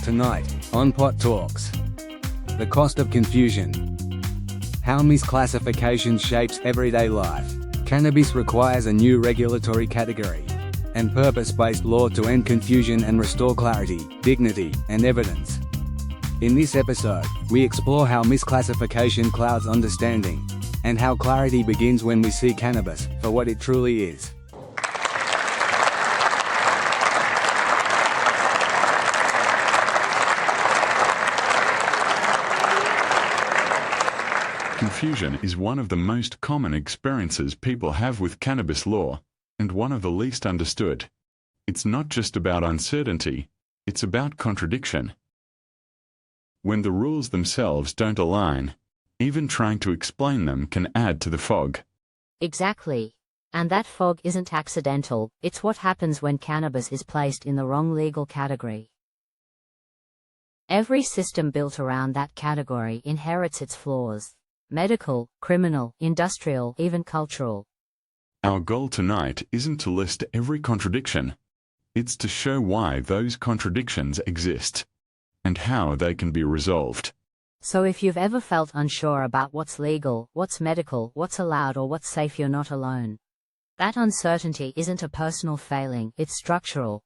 Tonight, on Pot Talks. The cost of confusion. How misclassification shapes everyday life. Cannabis requires a new regulatory category and purpose-based law to end confusion and restore clarity, dignity, and evidence. In this episode, we explore how misclassification clouds understanding, and how clarity begins when we see cannabis for what it truly is. Confusion is one of the most common experiences people have with cannabis law, and one of the least understood. It's not just about uncertainty, it's about contradiction. When the rules themselves don't align, even trying to explain them can add to the fog. Exactly. And that fog isn't accidental, it's what happens when cannabis is placed in the wrong legal category. Every system built around that category inherits its flaws. Medical, criminal, industrial, even cultural. Our goal tonight isn't to list every contradiction. It's to show why those contradictions exist, and how they can be resolved. So if you've ever felt unsure about what's legal, what's medical, what's allowed or what's safe, you're not alone. That uncertainty isn't a personal failing, it's structural.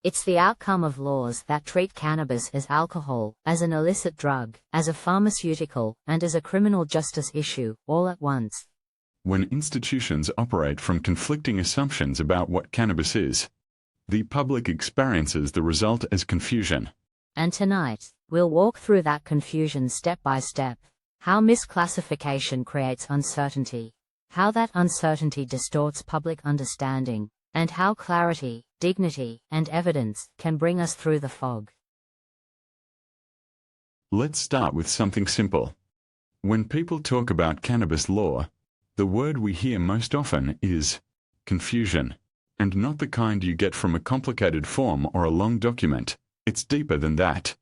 It's the outcome of laws that treat cannabis as alcohol, as an illicit drug, as a pharmaceutical, and as a criminal justice issue, all at once. When institutions operate from conflicting assumptions about what cannabis is, the public experiences the result as confusion. And tonight, we'll walk through that confusion step by step. How misclassification creates uncertainty, how that uncertainty distorts public understanding, and how clarity, dignity, and evidence can bring us through the fog. Let's start with something simple. When people talk about cannabis law, the word we hear most often is confusion, and not the kind you get from a complicated form or a long document. It's deeper than that.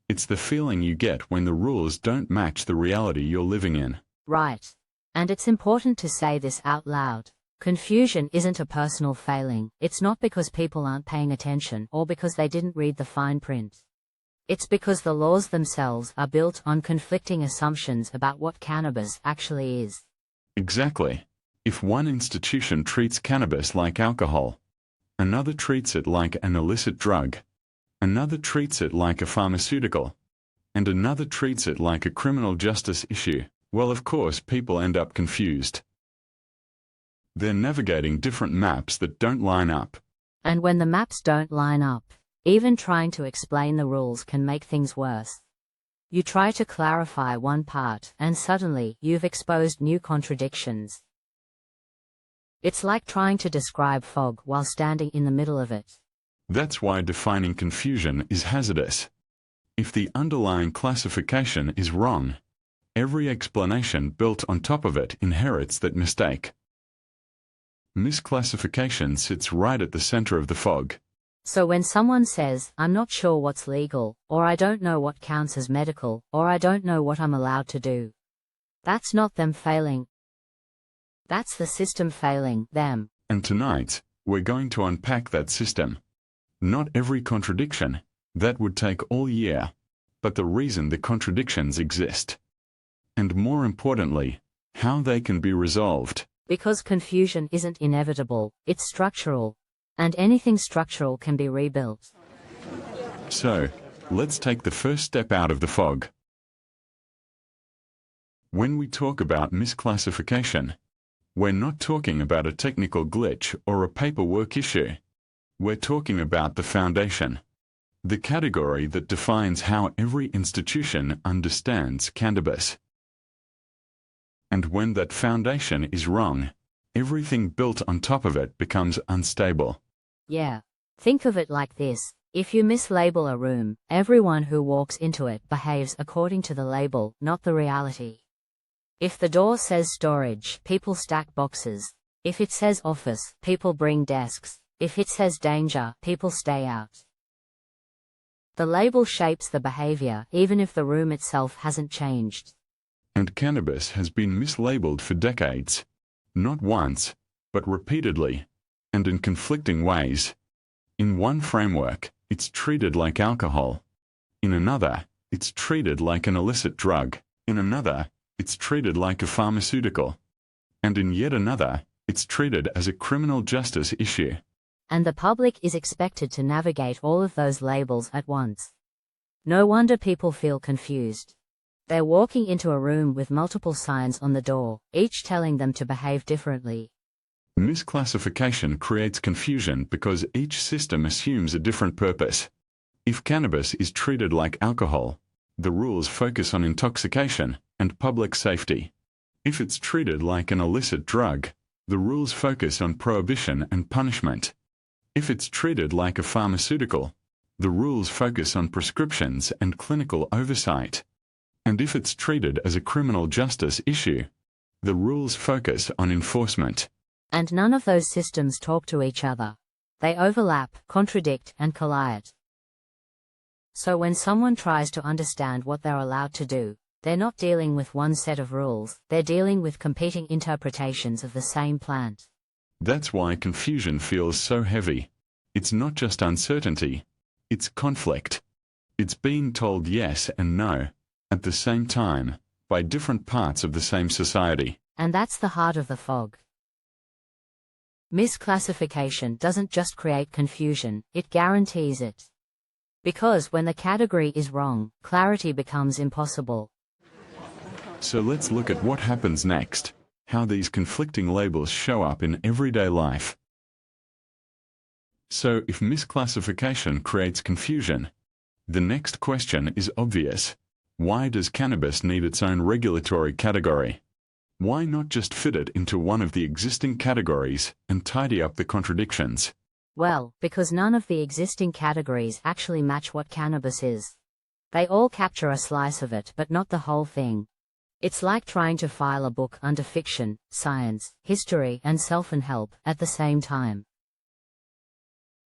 It's the feeling you get when the rules don't match the reality you're living in. Right. And it's important to say this out loud. Confusion isn't a personal failing, it's not because people aren't paying attention or because they didn't read the fine print. It's because the laws themselves are built on conflicting assumptions about what cannabis actually is. Exactly. If one institution treats cannabis like alcohol, another treats it like an illicit drug, another treats it like a pharmaceutical, and another treats it like a criminal justice issue, well, of course, people end up confused. They're navigating different maps that don't line up. And when the maps don't line up, even trying to explain the rules can make things worse. You try to clarify one part, and suddenly you've exposed new contradictions. It's like trying to describe fog while standing in the middle of it. That's why defining confusion is hazardous. If the underlying classification is wrong, every explanation built on top of it inherits that mistake. Misclassification sits right at the center of the fog. So when someone says, "I'm not sure what's legal," or "I don't know what counts as medical," or "I don't know what I'm allowed to do," that's not them failing. That's the system failing them. And tonight, we're going to unpack that system. Not every contradiction, that would take all year, but the reason the contradictions exist. And more importantly, how they can be resolved. Because confusion isn't inevitable, it's structural. And anything structural can be rebuilt. So, let's take the first step out of the fog. When we talk about misclassification, we're not talking about a technical glitch or a paperwork issue. We're talking about the foundation, the category that defines how every institution understands cannabis. And when that foundation is wrong, everything built on top of it becomes unstable. Yeah. Think of it like this. If you mislabel a room, everyone who walks into it behaves according to the label, not the reality. If the door says storage, people stack boxes. If it says office, people bring desks. If it says danger, people stay out. The label shapes the behavior, even if the room itself hasn't changed. And cannabis has been mislabeled for decades. Not once, but repeatedly, and in conflicting ways. In one framework, it's treated like alcohol. In another, it's treated like an illicit drug. In another, it's treated like a pharmaceutical. And in yet another, it's treated as a criminal justice issue. And the public is expected to navigate all of those labels at once. No wonder people feel confused. They're walking into a room with multiple signs on the door, each telling them to behave differently. Misclassification creates confusion because each system assumes a different purpose. If cannabis is treated like alcohol, the rules focus on intoxication and public safety. If it's treated like an illicit drug, the rules focus on prohibition and punishment. If it's treated like a pharmaceutical, the rules focus on prescriptions and clinical oversight. And if it's treated as a criminal justice issue, the rules focus on enforcement. And none of those systems talk to each other. They overlap, contradict, and collide. So when someone tries to understand what they're allowed to do, they're not dealing with one set of rules, they're dealing with competing interpretations of the same plant. That's why confusion feels so heavy. It's not just uncertainty, it's conflict. It's being told yes and no, at the same time, by different parts of the same society. And that's the heart of the fog. Misclassification doesn't just create confusion, it guarantees it. Because when the category is wrong, clarity becomes impossible. So let's look at what happens next, how these conflicting labels show up in everyday life. So if misclassification creates confusion, the next question is obvious. Why does cannabis need its own regulatory category? Why not just fit it into one of the existing categories and tidy up the contradictions? Well, because none of the existing categories actually match what cannabis is. They all capture a slice of it but not the whole thing. It's like trying to file a book under fiction, science, history, and self-help at the same time.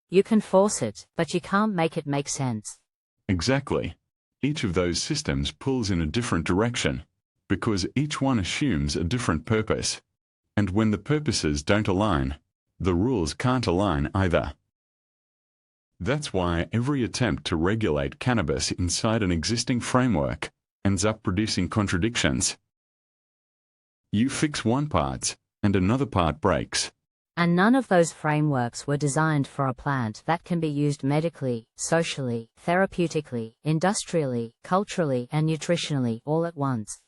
You can force it, but you can't make it make sense. Exactly. Each of those systems pulls in a different direction, because each one assumes a different purpose. And when the purposes don't align, the rules can't align either. That's why every attempt to regulate cannabis inside an existing framework ends up producing contradictions. You fix one part, and another part breaks. And none of those frameworks were designed for a plant that can be used medically, socially, therapeutically, industrially, culturally, and nutritionally all at once.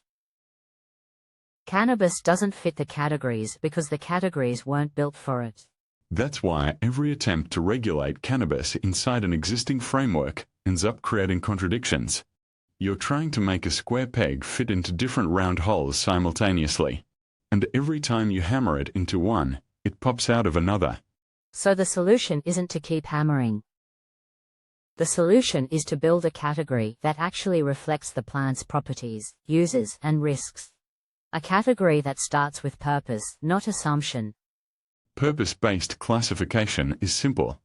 Cannabis doesn't fit the categories because the categories weren't built for it. That's why every attempt to regulate cannabis inside an existing framework ends up creating contradictions. You're trying to make a square peg fit into different round holes simultaneously. And every time you hammer it into one, it pops out of another. So the solution isn't to keep hammering. The solution is to build a category that actually reflects the plant's properties, uses, and risks. A category that starts with purpose, not assumption. Purpose-based classification is simple.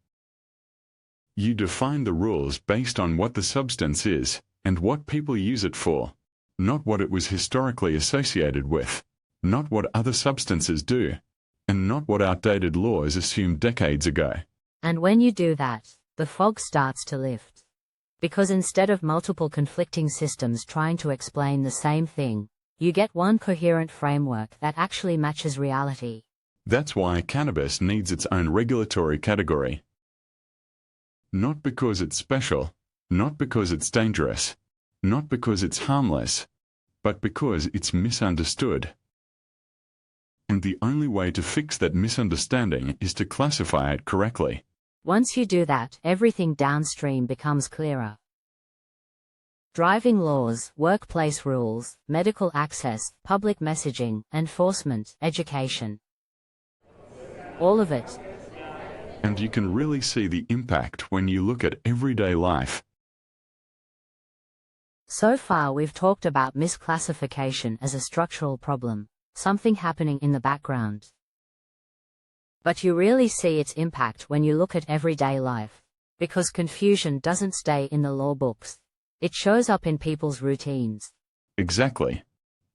You define the rules based on what the substance is and what people use it for, not what it was historically associated with, not what other substances do, and not what outdated laws assumed decades ago. And when you do that, the fog starts to lift. Because instead of multiple conflicting systems trying to explain the same thing, you get one coherent framework that actually matches reality. That's why cannabis needs its own regulatory category. Not because it's special, not because it's dangerous, not because it's harmless, but because it's misunderstood. And the only way to fix that misunderstanding is to classify it correctly. Once you do that, everything downstream becomes clearer. Driving laws, workplace rules, medical access, public messaging, enforcement, education. All of it. And you can really see the impact when you look at everyday life. So far we've talked about misclassification as a structural problem, something happening in the background. But you really see its impact when you look at everyday life, because confusion doesn't stay in the law books. It shows up in people's routines. Exactly.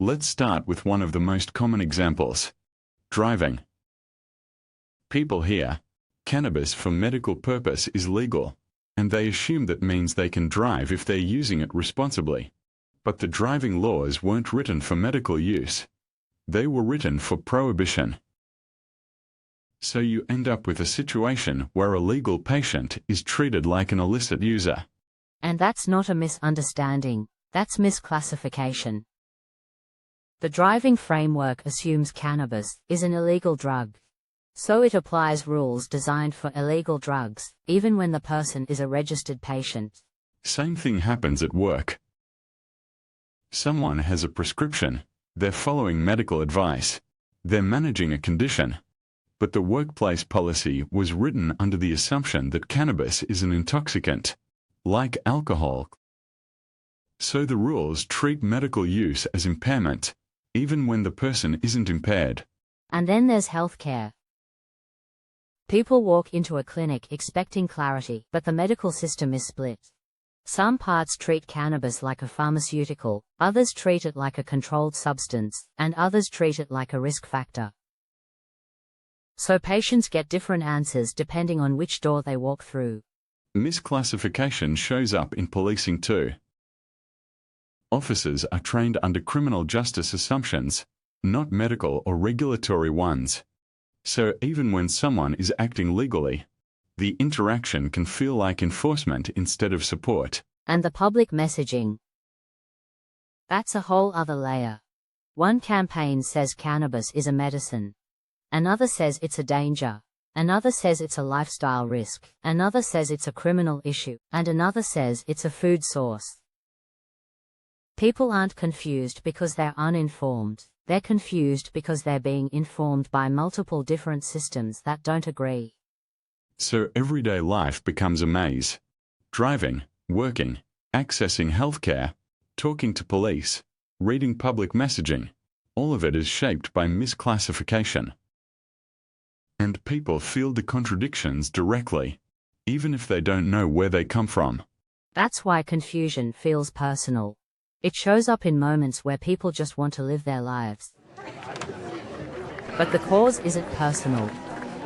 Let's start with one of the most common examples. Driving. People hear, cannabis for medical purpose is legal, and they assume that means they can drive if they're using it responsibly. But the driving laws weren't written for medical use. They were written for prohibition. So you end up with a situation where a legal patient is treated like an illicit user. And that's not a misunderstanding, that's misclassification. The driving framework assumes cannabis is an illegal drug. So it applies rules designed for illegal drugs, even when the person is a registered patient. Same thing happens at work. Someone has a prescription, they're following medical advice, they're managing a condition. But the workplace policy was written under the assumption that cannabis is an intoxicant, like alcohol. So the rules treat medical use as impairment, even when the person isn't impaired. And then there's healthcare. People walk into a clinic expecting clarity, but the medical system is split. Some parts treat cannabis like a pharmaceutical, others treat it like a controlled substance, and others treat it like a risk factor. So patients get different answers depending on which door they walk through. Misclassification shows up in policing too. Officers are trained under criminal justice assumptions, not medical or regulatory ones. So even when someone is acting legally, the interaction can feel like enforcement instead of support. And the public messaging. That's a whole other layer. One campaign says cannabis is a medicine. Another says it's a danger. Another says it's a lifestyle risk. Another says it's a criminal issue. And another says it's a food source. People aren't confused because they're uninformed. They're confused because they're being informed by multiple different systems that don't agree. So everyday life becomes a maze. Driving, working, accessing healthcare, talking to police, reading public messaging, all of it is shaped by misclassification. And people feel the contradictions directly, even if they don't know where they come from. That's why confusion feels personal. It shows up in moments where people just want to live their lives. But the cause isn't personal.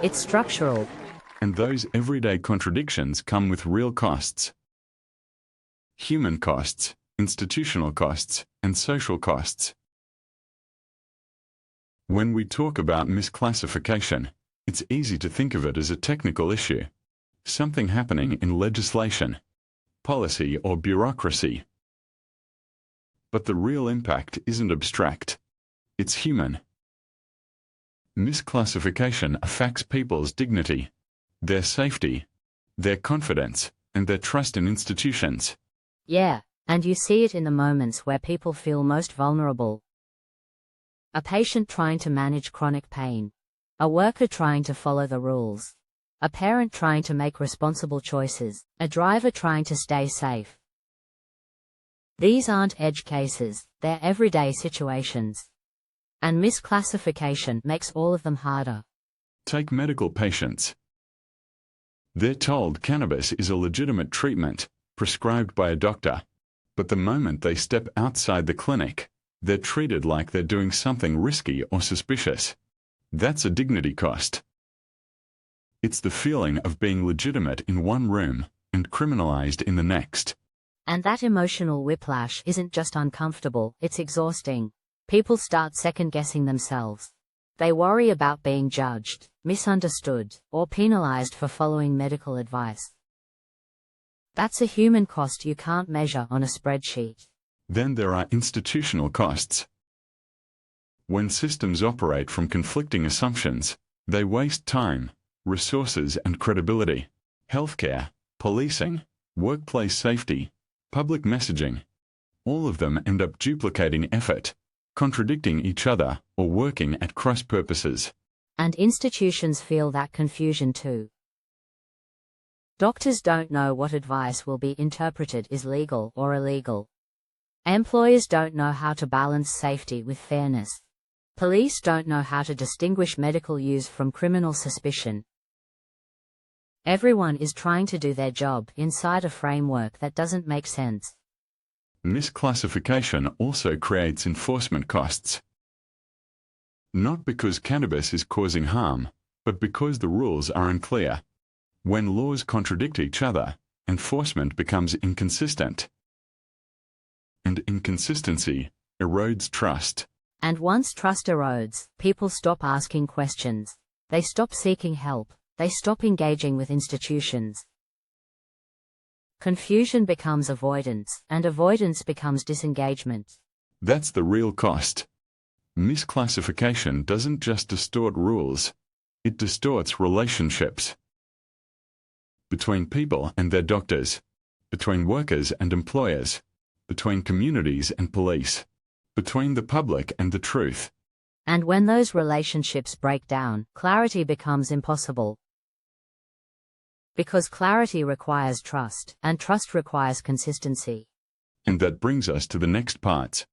It's structural. And those everyday contradictions come with real costs. Human costs, institutional costs, and social costs. When we talk about misclassification, it's easy to think of it as a technical issue, something happening in legislation, policy, or bureaucracy. But the real impact isn't abstract. It's human. Misclassification affects people's dignity, their safety, their confidence, and their trust in institutions. Yeah, and you see it in the moments where people feel most vulnerable. A patient trying to manage chronic pain. A worker trying to follow the rules. A parent trying to make responsible choices. A driver trying to stay safe. These aren't edge cases, they're everyday situations. And misclassification makes all of them harder. Take medical patients. They're told cannabis is a legitimate treatment, prescribed by a doctor. But the moment they step outside the clinic, they're treated like they're doing something risky or suspicious. That's a dignity cost. It's the feeling of being legitimate in one room and criminalized in the next. And that emotional whiplash isn't just uncomfortable, it's exhausting. People start second-guessing themselves. They worry about being judged, misunderstood, or penalized for following medical advice. That's a human cost you can't measure on a spreadsheet. Then there are institutional costs. When systems operate from conflicting assumptions, they waste time, resources, and credibility. Healthcare, policing, workplace safety, public messaging, all of them end up duplicating effort, contradicting each other, or working at cross purposes. And institutions feel that confusion too. Doctors don't know what advice will be interpreted as legal or illegal. Employers don't know how to balance safety with fairness. Police don't know how to distinguish medical use from criminal suspicion. Everyone is trying to do their job inside a framework that doesn't make sense. Misclassification also creates enforcement costs. Not because cannabis is causing harm, but because the rules are unclear. When laws contradict each other, enforcement becomes inconsistent. And inconsistency erodes trust. And once trust erodes, people stop asking questions. They stop seeking help. They stop engaging with institutions. Confusion becomes avoidance, and avoidance becomes disengagement. That's the real cost. Misclassification doesn't just distort rules, it distorts relationships. Between people and their doctors, between workers and employers, between communities and police, between the public and the truth. And when those relationships break down, clarity becomes impossible. Because clarity requires trust, and trust requires consistency. And that brings us to the next parts.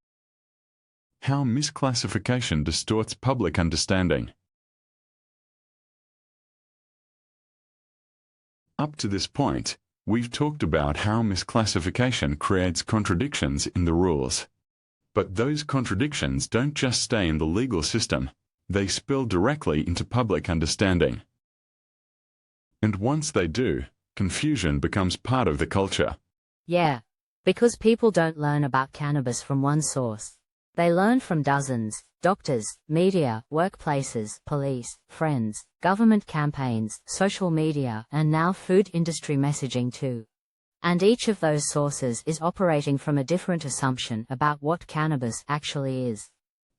How misclassification distorts public understanding. Up to this point, we've talked about how misclassification creates contradictions in the rules. But those contradictions don't just stay in the legal system, they spill directly into public understanding. And once they do, confusion becomes part of the culture. Yeah. Because people don't learn about cannabis from one source. They learn from dozens: doctors, media, workplaces, police, friends, government campaigns, social media, and now food industry messaging too. And each of those sources is operating from a different assumption about what cannabis actually is.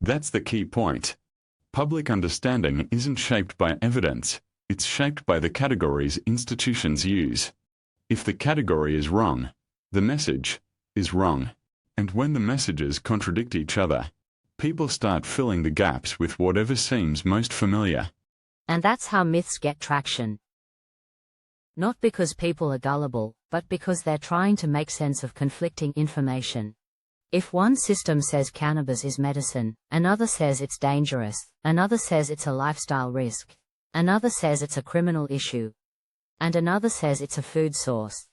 That's the key point. Public understanding isn't shaped by evidence, it's shaped by the categories institutions use. If the category is wrong, the message is wrong. And when the messages contradict each other, people start filling the gaps with whatever seems most familiar. And that's how myths get traction. Not because people are gullible, but because they're trying to make sense of conflicting information. If one system says cannabis is medicine, another says it's dangerous, another says it's a lifestyle risk, another says it's a criminal issue, and another says it's a food source.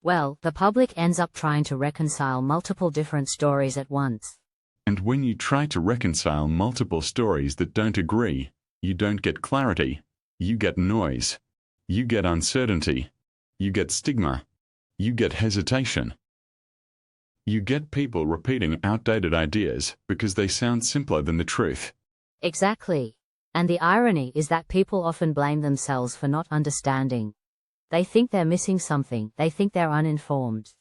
Well, the public ends up trying to reconcile multiple different stories at once. And when you try to reconcile multiple stories that don't agree, you don't get clarity, you get noise, you get uncertainty, you get stigma, you get hesitation. You get people repeating outdated ideas because they sound simpler than the truth. Exactly. And the irony is that people often blame themselves for not understanding. They think they're missing something, they think they're uninformed.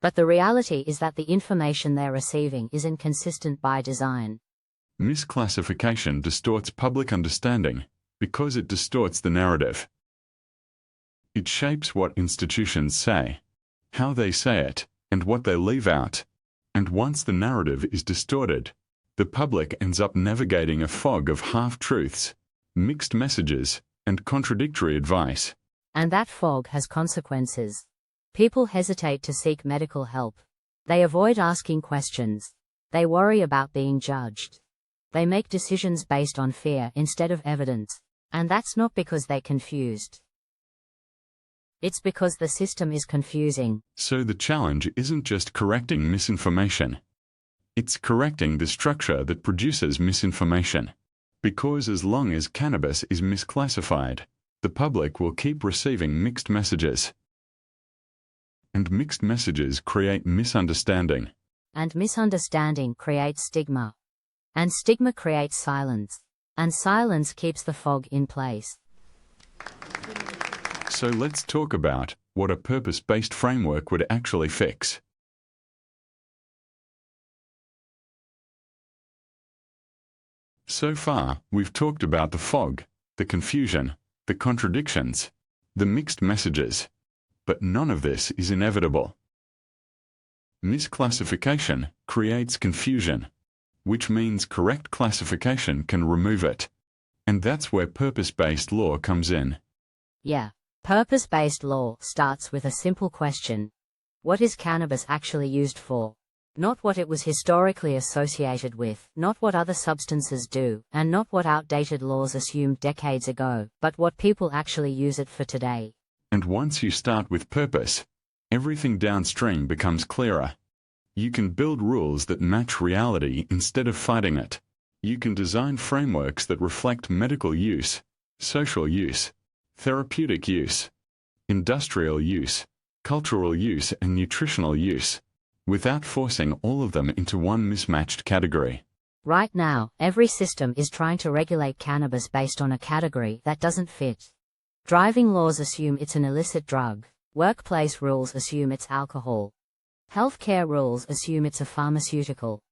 But the reality is that the information they're receiving is inconsistent by design. Misclassification distorts public understanding because it distorts the narrative. It shapes what institutions say, how they say it, and what they leave out. And once the narrative is distorted, the public ends up navigating a fog of half-truths, mixed messages, and contradictory advice. And that fog has consequences. People hesitate to seek medical help. They avoid asking questions. They worry about being judged. They make decisions based on fear instead of evidence. And that's not because they're confused. It's because the system is confusing. So the challenge isn't just correcting misinformation. It's correcting the structure that produces misinformation. Because as long as cannabis is misclassified, the public will keep receiving mixed messages. And mixed messages create misunderstanding. And misunderstanding creates stigma. And stigma creates silence. And silence keeps the fog in place. So let's talk about what a purpose-based framework would actually fix. So far, we've talked about the fog, the confusion, the contradictions, the mixed messages. But none of this is inevitable. Misclassification creates confusion, which means correct classification can remove it. And that's where purpose-based law comes in. Yeah. Purpose-based law starts with a simple question. What is cannabis actually used for? Not what it was historically associated with, not what other substances do, and not what outdated laws assumed decades ago, but what people actually use it for today. And once you start with purpose, everything downstream becomes clearer. You can build rules that match reality instead of fighting it. You can design frameworks that reflect medical use, social use, therapeutic use, industrial use, cultural use and nutritional use, without forcing all of them into one mismatched category. Right now, every system is trying to regulate cannabis based on a category that doesn't fit. Driving laws assume it's an illicit drug. Workplace rules assume it's alcohol. Healthcare rules assume it's a pharmaceutical.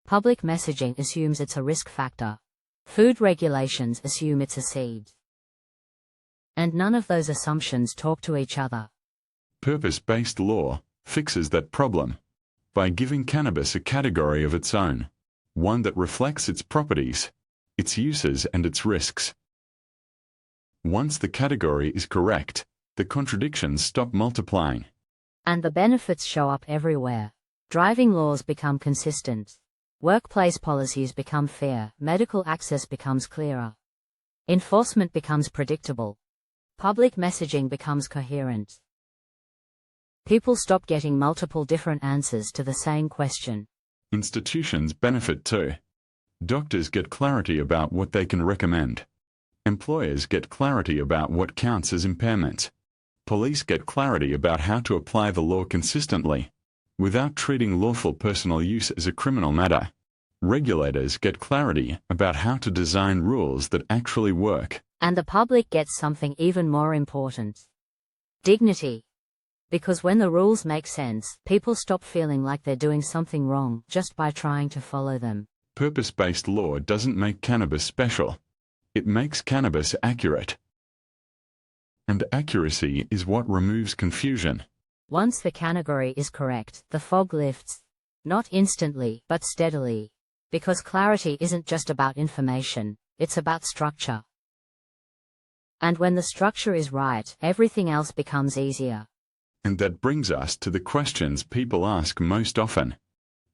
Public messaging assumes it's a risk factor. Food regulations assume it's a seed. And none of those assumptions talk to each other. Purpose-based law fixes that problem by giving cannabis a category of its own, one that reflects its properties, its uses and its risks. Once the category is correct, the contradictions stop multiplying. And the benefits show up everywhere. Driving laws become consistent. Workplace policies become fair, medical access becomes clearer. Enforcement becomes predictable. Public messaging becomes coherent. People stop getting multiple different answers to the same question. Institutions benefit too. Doctors get clarity about what they can recommend. Employers get clarity about what counts as impairment. Police get clarity about how to apply the law consistently, without treating lawful personal use as a criminal matter. Regulators get clarity about how to design rules that actually work. And the public gets something even more important. Dignity. Because when the rules make sense, people stop feeling like they're doing something wrong just by trying to follow them. Purpose-based law doesn't make cannabis special. It makes cannabis accurate. And accuracy is what removes confusion. Once the category is correct, the fog lifts. Not instantly, but steadily. Because clarity isn't just about information, it's about structure. And when the structure is right, everything else becomes easier. And that brings us to the questions people ask most often.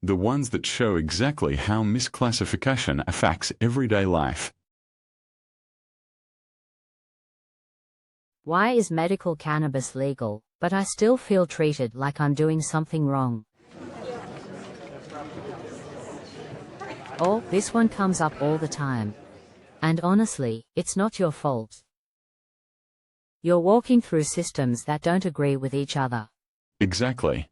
The ones that show exactly how misclassification affects everyday life. Why is medical cannabis legal, but I still feel treated like I'm doing something wrong? Or, this one comes up all the time. And honestly, it's not your fault. You're walking through systems that don't agree with each other. Exactly.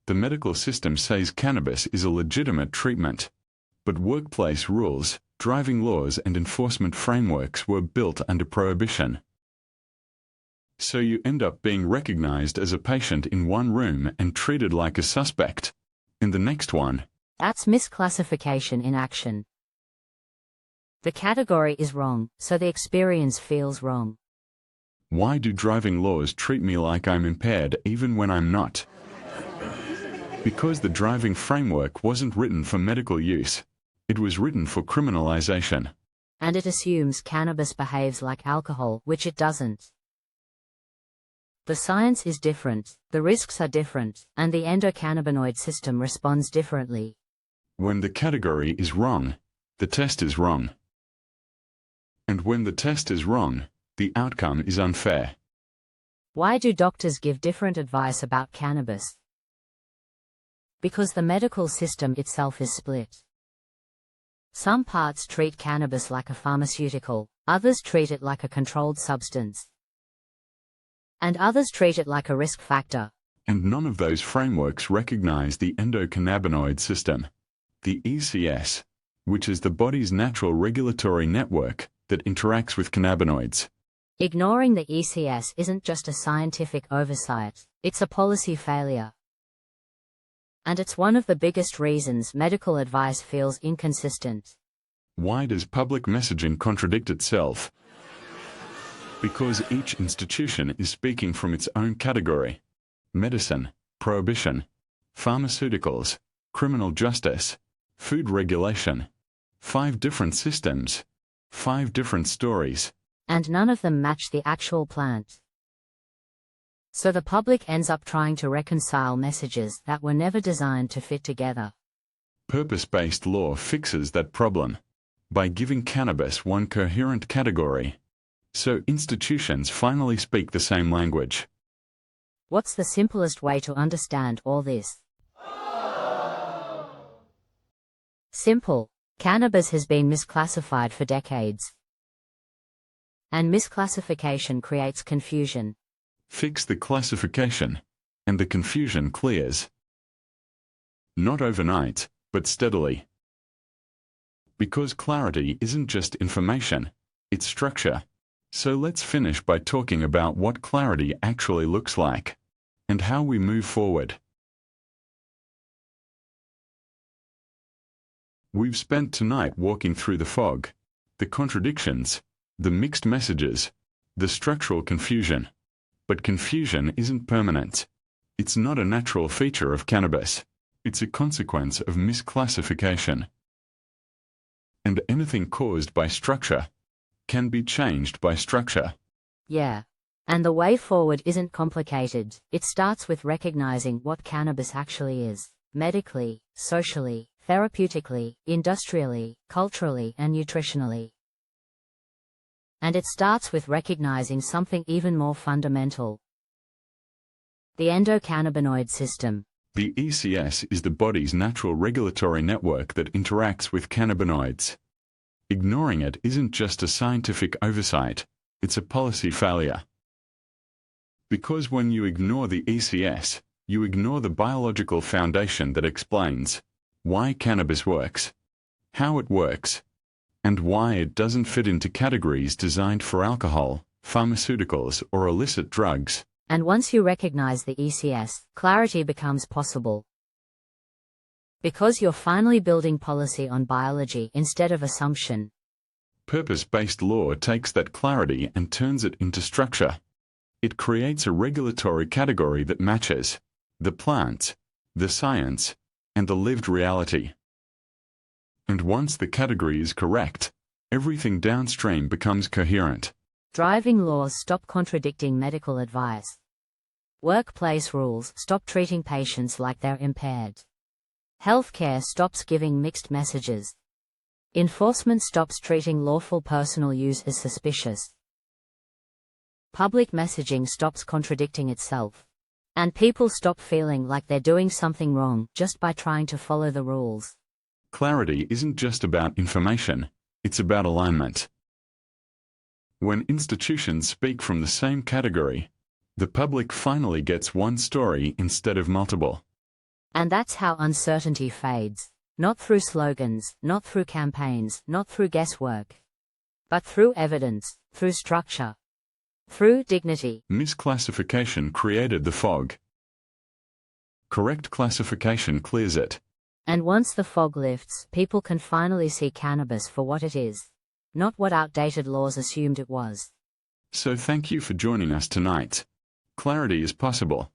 The medical system says cannabis is a legitimate treatment. But workplace rules, driving laws and enforcement frameworks were built under prohibition. So you end up being recognized as a patient in one room and treated like a suspect in the next one. That's misclassification in action. The category is wrong, so the experience feels wrong. Why do driving laws treat me like I'm impaired even when I'm not? Because the driving framework wasn't written for medical use. It was written for criminalization. And it assumes cannabis behaves like alcohol, which it doesn't. The science is different, the risks are different, and the endocannabinoid system responds differently. When the category is wrong, the test is wrong. And when the test is wrong, the outcome is unfair. Why do doctors give different advice about cannabis? Because the medical system itself is split. Some parts treat cannabis like a pharmaceutical, others treat it like a controlled substance. And others treat it like a risk factor. And none of those frameworks recognize the endocannabinoid system, the ECS, which is the body's natural regulatory network that interacts with cannabinoids. Ignoring the ECS isn't just a scientific oversight, it's a policy failure. And it's one of the biggest reasons medical advice feels inconsistent. Why does public messaging contradict itself? Because each institution is speaking from its own category. Medicine, prohibition, pharmaceuticals, criminal justice, food regulation. 5 different systems, 5 different stories. And none of them match the actual plant. So the public ends up trying to reconcile messages that were never designed to fit together. Purpose-based law fixes that problem by giving cannabis one coherent category. So institutions finally speak the same language. What's the simplest way to understand all this? Simple. Cannabis has been misclassified for decades. And misclassification creates confusion. Fix the classification, and the confusion clears. Not overnight, but steadily. Because clarity isn't just information, it's structure. So let's finish by talking about what clarity actually looks like, and how we move forward. We've spent tonight walking through the fog, the contradictions, the mixed messages, the structural confusion. But confusion isn't permanent. It's not a natural feature of cannabis. It's a consequence of misclassification. And anything caused by structure can be changed by structure. Yeah. And the way forward isn't complicated. It starts with recognizing what cannabis actually is, medically, socially, therapeutically, industrially, culturally, and nutritionally. And it starts with recognizing something even more fundamental. The endocannabinoid system. The ECS is the body's natural regulatory network that interacts with cannabinoids. Ignoring it isn't just a scientific oversight, it's a policy failure. Because when you ignore the ECS, you ignore the biological foundation that explains why cannabis works, how it works, and why it doesn't fit into categories designed for alcohol, pharmaceuticals, or illicit drugs. And once you recognize the ECS, clarity becomes possible. Because you're finally building policy on biology instead of assumption. Purpose-based law takes that clarity and turns it into structure. It creates a regulatory category that matches the plant, the science, and the lived reality. And once the category is correct, everything downstream becomes coherent. Driving laws stop contradicting medical advice. Workplace rules stop treating patients like they're impaired. Healthcare stops giving mixed messages. Enforcement stops treating lawful personal use as suspicious. Public messaging stops contradicting itself. And people stop feeling like they're doing something wrong just by trying to follow the rules. Clarity isn't just about information, it's about alignment. When institutions speak from the same category, the public finally gets one story instead of multiple. And that's how uncertainty fades. Not through slogans, not through campaigns, not through guesswork. But through evidence, through structure, through dignity. Misclassification created the fog. Correct classification clears it. And once the fog lifts, people can finally see cannabis for what it is, not what outdated laws assumed it was. So thank you for joining us tonight. Clarity is possible.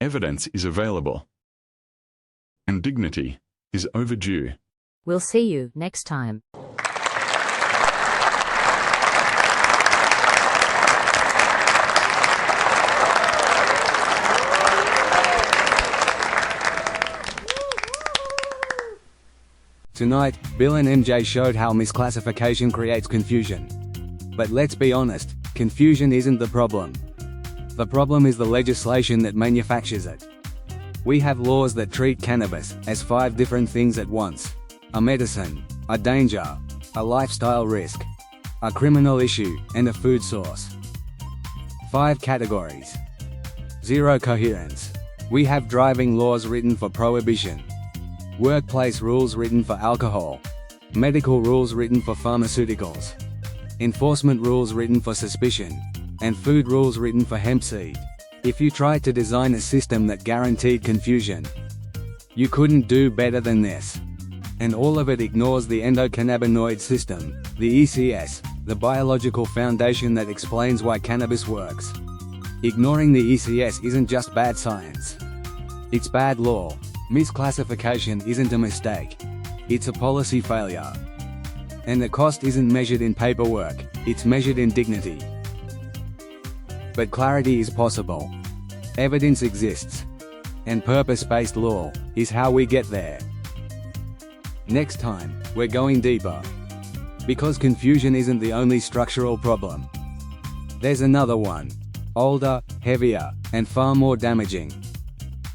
Evidence is available. And dignity is overdue. We'll see you next time. Tonight, Bill and MJ showed how misclassification creates confusion. But let's be honest, confusion isn't the problem. The problem is the legislation that manufactures it. We have laws that treat cannabis as 5 different things at once: a medicine, a danger, a lifestyle risk, a criminal issue, and a food source. 5 categories. 0 coherence. We have driving laws written for prohibition, workplace rules written for alcohol, medical rules written for pharmaceuticals, enforcement rules written for suspicion, and food rules written for hemp seed. If you tried to design a system that guaranteed confusion, you couldn't do better than this. And all of it ignores the endocannabinoid system, the ECS, the biological foundation that explains why cannabis works. Ignoring the ECS isn't just bad science. It's bad law. Misclassification isn't a mistake. It's a policy failure. And the cost isn't measured in paperwork, it's measured in dignity. But clarity is possible. Evidence exists. And purpose-based law is how we get there. Next time, we're going deeper. Because confusion isn't the only structural problem. There's another one. Older, heavier, and far more damaging.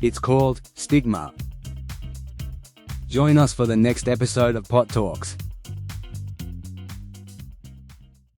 It's called stigma. Join us for the next episode of Pot Talks.